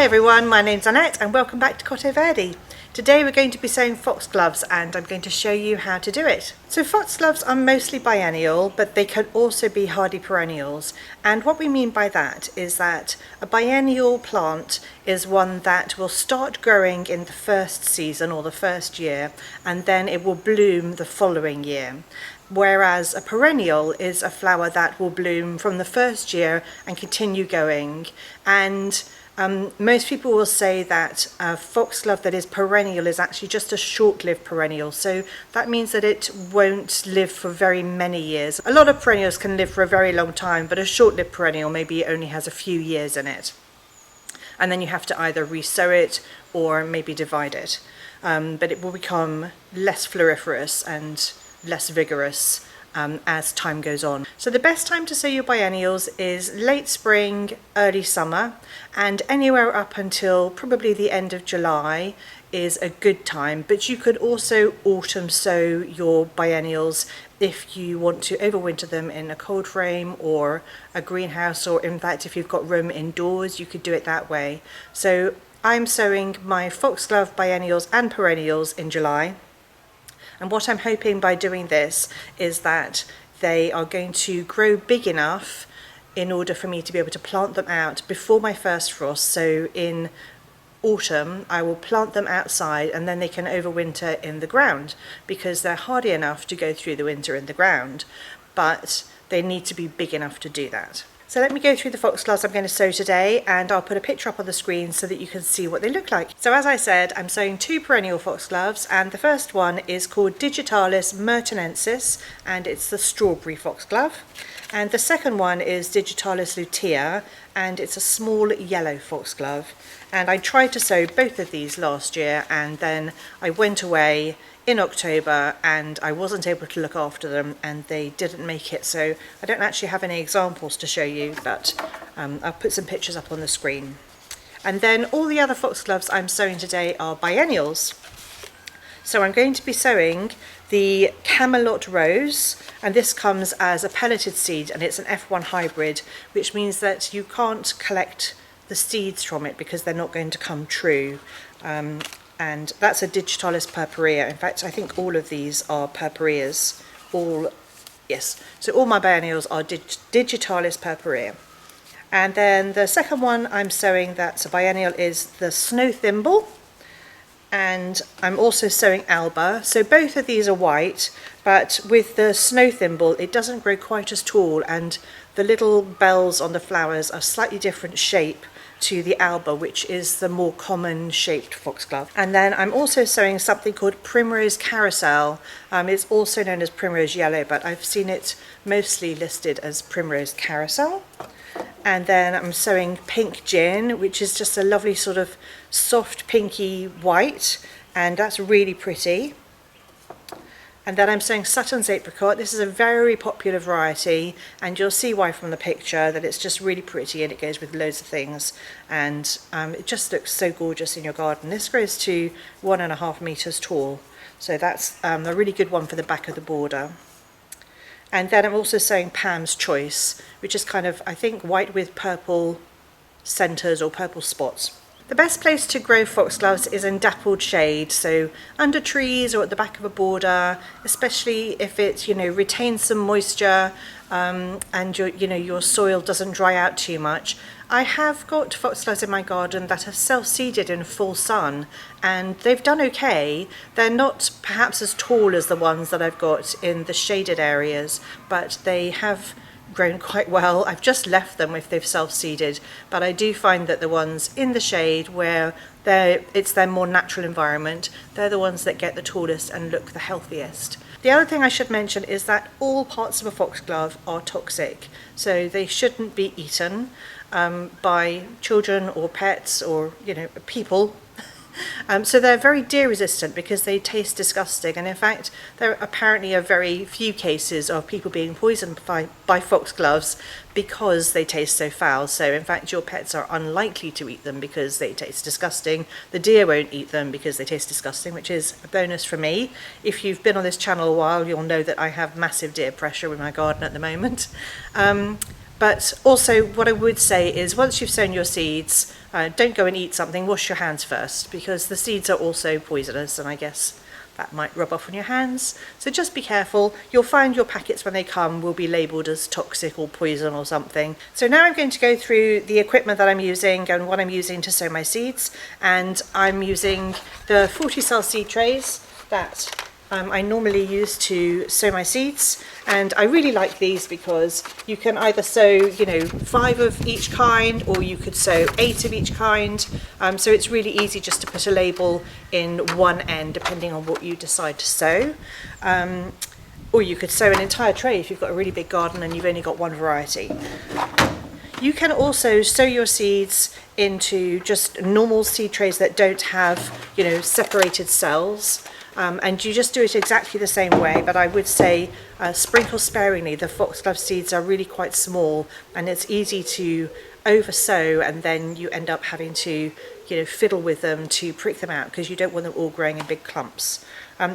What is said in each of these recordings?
Hi everyone, my name's Annette and welcome back to Cotto Verde. Today we're going to be sewing foxgloves and I'm going to show you how to do it. So foxgloves are mostly biennial, but they can also be hardy perennials. And what we mean by that is that a biennial plant is one that will start growing in the first season or the first year, and then it will bloom the following year. Whereas a perennial is a flower that will bloom from the first year and continue going. And most people will say that a foxglove that is perennial is actually just a short-lived perennial, so that means that it won't live for very many years. A lot of perennials can live for a very long time, but a short-lived perennial maybe only has a few years in it. And then you have to either resow it or maybe divide it. But it will become less floriferous and less vigorous as time goes on. So the best time to sow your biennials is late spring, early summer, and anywhere up until probably the end of July is a good time. But you could also autumn sow your biennials if you want to overwinter them in a cold frame or a greenhouse, or in fact if you've got room indoors you could do it that way. So I'm sowing my foxglove biennials and perennials in July. And what I'm hoping by doing this is that they are going to grow big enough in order for me to be able to plant them out before my first frost. So in autumn I will plant them outside and then they can overwinter in the ground because they're hardy enough to go through the winter in the ground, but they need to be big enough to do that. So let me go through the foxgloves I'm going to sow today, and I'll put a picture up on the screen so that you can see what they look like. So as I said, I'm sowing two perennial foxgloves, and the first one is called Digitalis mertenensis, and it's the strawberry foxglove. And the second one is Digitalis lutea, and it's a small yellow foxglove. And I tried to sow both of these last year, and then I went away in October and I wasn't able to look after them and they didn't make it, so I don't actually have any examples to show you, but I'll put some pictures up on the screen. And then all the other foxgloves I'm sowing today are biennials. So I'm going to be sowing the Camelot Rose, and this comes as a pelleted seed and it's an F1 hybrid, which means that you can't collect the seeds from it because they're not going to come true. And that's a Digitalis purpurea. In fact, I think all of these are purpureas. Yes, so all my biennials are Digitalis purpurea. And then the second one I'm sowing that's a biennial is the Snow Thimble. And I'm also sowing Alba. So both of these are white, but with the Snow Thimble it doesn't grow quite as tall, and the little bells on the flowers are slightly different shape to the Alba, which is the more common shaped foxglove. And then I'm also sowing something called Primrose Carousel. It's also known as Primrose Yellow, but I've seen it mostly listed as Primrose Carousel. And then I'm sowing Pink Gin, which is just a lovely sort of soft pinky white, and that's really pretty. And then I'm sowing Sutton's Apricot. This is a very popular variety, and you'll see why from the picture, that it's just really pretty and it goes with loads of things, and it just looks so gorgeous in your garden. This grows to 1.5 meters tall, so that's a really good one for the back of the border. And then I'm also sowing Pam's Choice, which is kind of, I think, white with purple centers or purple spots. The best place to grow foxgloves is in dappled shade, so under trees or at the back of a border, especially if it, retains some moisture and your soil doesn't dry out too much. I have got foxgloves in my garden that have self-seeded in full sun, and they've done okay. They're not perhaps as tall as the ones that I've got in the shaded areas, but they have grown quite well. I've just left them if they've self-seeded, but I do find that the ones in the shade where it's their more natural environment, they're the ones that get the tallest and look the healthiest. The other thing I should mention is that all parts of a foxglove are toxic, so they shouldn't be eaten by children or pets or people. So they're very deer resistant because they taste disgusting, and in fact there apparently are very few cases of people being poisoned by foxgloves because they taste so foul. So in fact your pets are unlikely to eat them because they taste disgusting. The deer won't eat them because they taste disgusting, which is a bonus for me. If you've been on this channel a while, you'll know that I have massive deer pressure in my garden at the moment. But also what I would say is once you've sown your seeds, don't go and eat something, wash your hands first, because the seeds are also poisonous, and I guess that might rub off on your hands. So just be careful. You'll find your packets when they come will be labelled as toxic or poison or something. So now I'm going to go through the equipment that I'm using and what I'm using to sow my seeds. And I'm using the 40 cell seed trays that I normally use to sow my seeds, and I really like these because you can either sow 5 of each kind, or you could sow 8 of each kind, so it's really easy just to put a label in one end depending on what you decide to sow, or you could sow an entire tray if you've got a really big garden and you've only got one variety. You can also sow your seeds into just normal seed trays that don't have separated cells. And you just do it exactly the same way, but I would say sprinkle sparingly. The foxglove seeds are really quite small, and it's easy to oversow, and then you end up having to fiddle with them to prick them out, because you don't want them all growing in big clumps.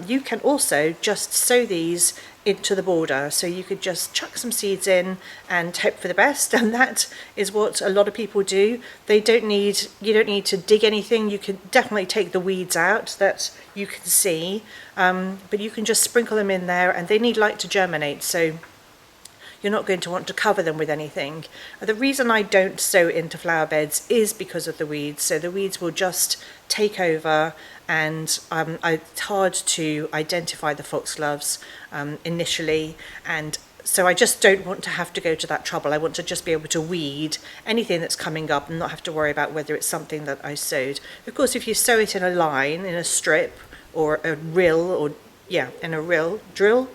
You can also just sow these into the border, so you could just chuck some seeds in and hope for the best, and that is what a lot of people do. You don't need to dig anything. You can definitely take the weeds out that you can see, but you can just sprinkle them in there, and they need light to germinate, so you're not going to want to cover them with anything. The reason I don't sow into flower beds is because of the weeds. So the weeds will just take over, and it's hard to identify the foxgloves initially, and so I just don't want to have to go to that trouble. I want to just be able to weed anything that's coming up and not have to worry about whether it's something that I sowed. Of course, if you sow it in a line, in a strip, or a rill, or in a drill,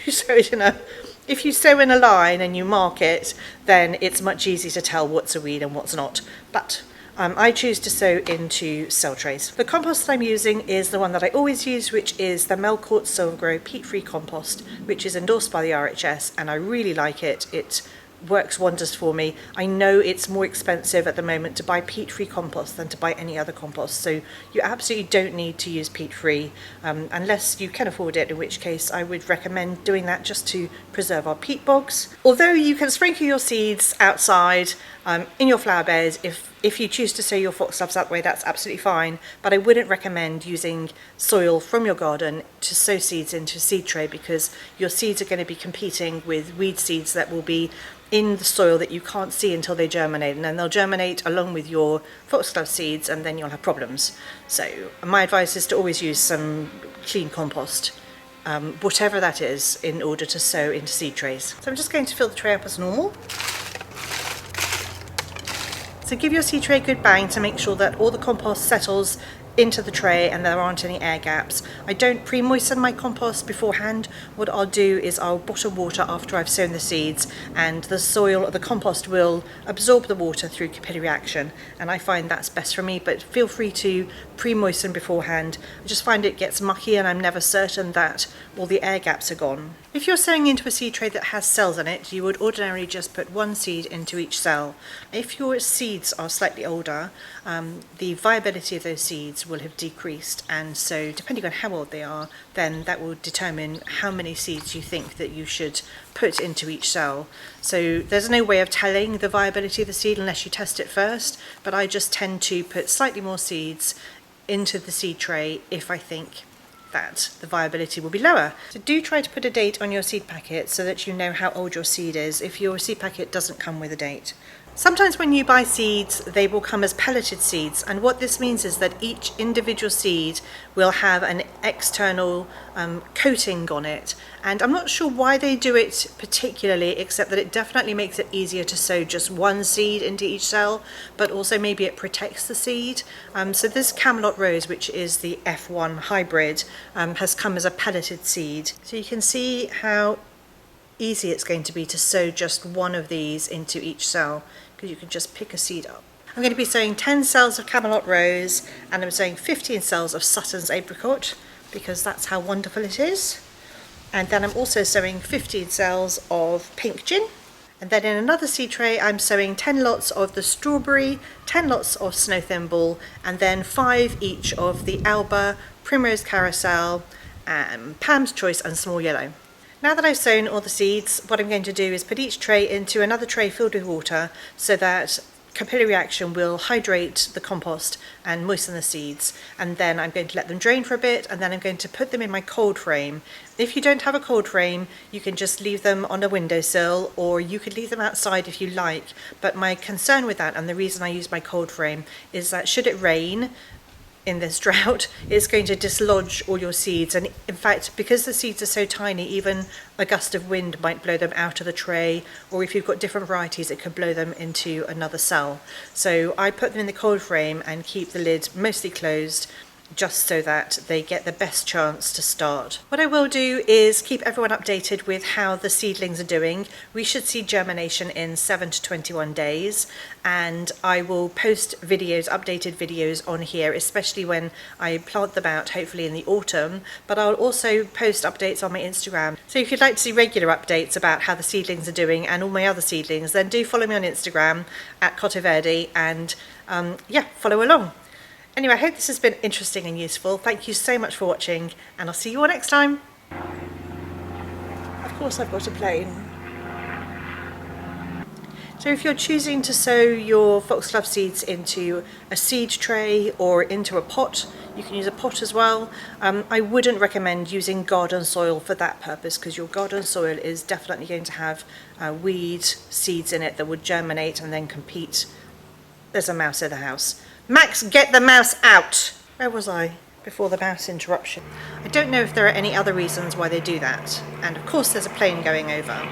if you sow in a line and you mark it, then it's much easier to tell what's a weed and what's not. But I choose to sow into cell trays. The compost that I'm using is the one that I always use, which is the Melcourt Silvergrow peat-free compost, which is endorsed by the RHS, and I really like it. It works wonders for me. I know it's more expensive at the moment to buy peat-free compost than to buy any other compost, so you absolutely don't need to use peat-free unless you can afford it, in which case I would recommend doing that just to preserve our peat bogs. Although you can sprinkle your seeds outside in your flower beds, if you choose to sow your foxgloves that way, that's absolutely fine, but I wouldn't recommend using soil from your garden to sow seeds into a seed tray, because your seeds are going to be competing with weed seeds that will be in the soil that you can't see until they germinate, and then they'll germinate along with your foxglove seeds, and then you'll have problems. So my advice is to always use some clean compost, whatever that is, in order to sow into seed trays. So I'm just going to fill the tray up as normal. So give your seed tray a good bang to make sure that all the compost settles into the tray and there aren't any air gaps. I don't pre-moisten my compost beforehand. What I'll do is I'll bottom water after I've sown the seeds, and the compost will absorb the water through capillary action, and I find that's best for me, but feel free to pre-moisten beforehand. I just find it gets mucky and I'm never certain that all the air gaps are gone. If you're sowing into a seed tray that has cells in it, you would ordinarily just put one seed into each cell. If your seeds are slightly older, the viability of those seeds will have decreased, and so depending on how old they are, then that will determine how many seeds you think that you should put into each cell. So there's no way of telling the viability of the seed unless you test it first, but I just tend to put slightly more seeds into the seed tray if I think that the viability will be lower. So do try to put a date on your seed packet so that you know how old your seed is if your seed packet doesn't come with a date. Sometimes when you buy seeds, they will come as pelleted seeds, and what this means is that each individual seed will have an external coating on it, and I'm not sure why they do it particularly, except that it definitely makes it easier to sow just one seed into each cell, but also maybe it protects the seed. So this Camelot Rose, which is the F1 hybrid, has come as a pelleted seed. So you can see how easy it's going to be to sow just one of these into each cell, because you can just pick a seed up. I'm going to be sowing 10 cells of Camelot Rose, and I'm sowing 15 cells of Sutton's Apricot, because that's how wonderful it is. And then I'm also sowing 15 cells of Pink Gin. And then in another seed tray I'm sowing 10 lots of the Strawberry, 10 lots of Snow Thimble, and then 5 each of the Alba, Primrose Carousel, Pam's Choice and Small Yellow. Now that I've sown all the seeds, what I'm going to do is put each tray into another tray filled with water so that capillary action will hydrate the compost and moisten the seeds, and then I'm going to let them drain for a bit, and then I'm going to put them in my cold frame. If you don't have a cold frame, you can just leave them on a windowsill, or you could leave them outside if you like, but my concern with that, and the reason I use my cold frame, is that should it rain in this drought, it's going to dislodge all your seeds, and in fact, because the seeds are so tiny, even a gust of wind might blow them out of the tray, or if you've got different varieties, it could blow them into another cell. So I put them in the cold frame and keep the lid mostly closed, just so that they get the best chance to start. What I will do is keep everyone updated with how the seedlings are doing. We should see germination in 7 to 21 days, and I will post videos, updated videos on here, especially when I plant them out, hopefully in the autumn, but I'll also post updates on my Instagram. So if you'd like to see regular updates about how the seedlings are doing and all my other seedlings, then do follow me on Instagram at Cotoverde, and follow along. Anyway, I hope this has been interesting and useful. Thank you so much for watching, and I'll see you all next time. Of course I've got a plane. So if you're choosing to sow your foxglove seeds into a seed tray or into a pot, you can use a pot as well. I wouldn't recommend using garden soil for that purpose, because your garden soil is definitely going to have weed seeds in it that would germinate and then compete. There's a mouse in the house. Max, get the mouse out! Where was I before the mouse interruption? I don't know if there are any other reasons why they do that. And of course there's a plane going over.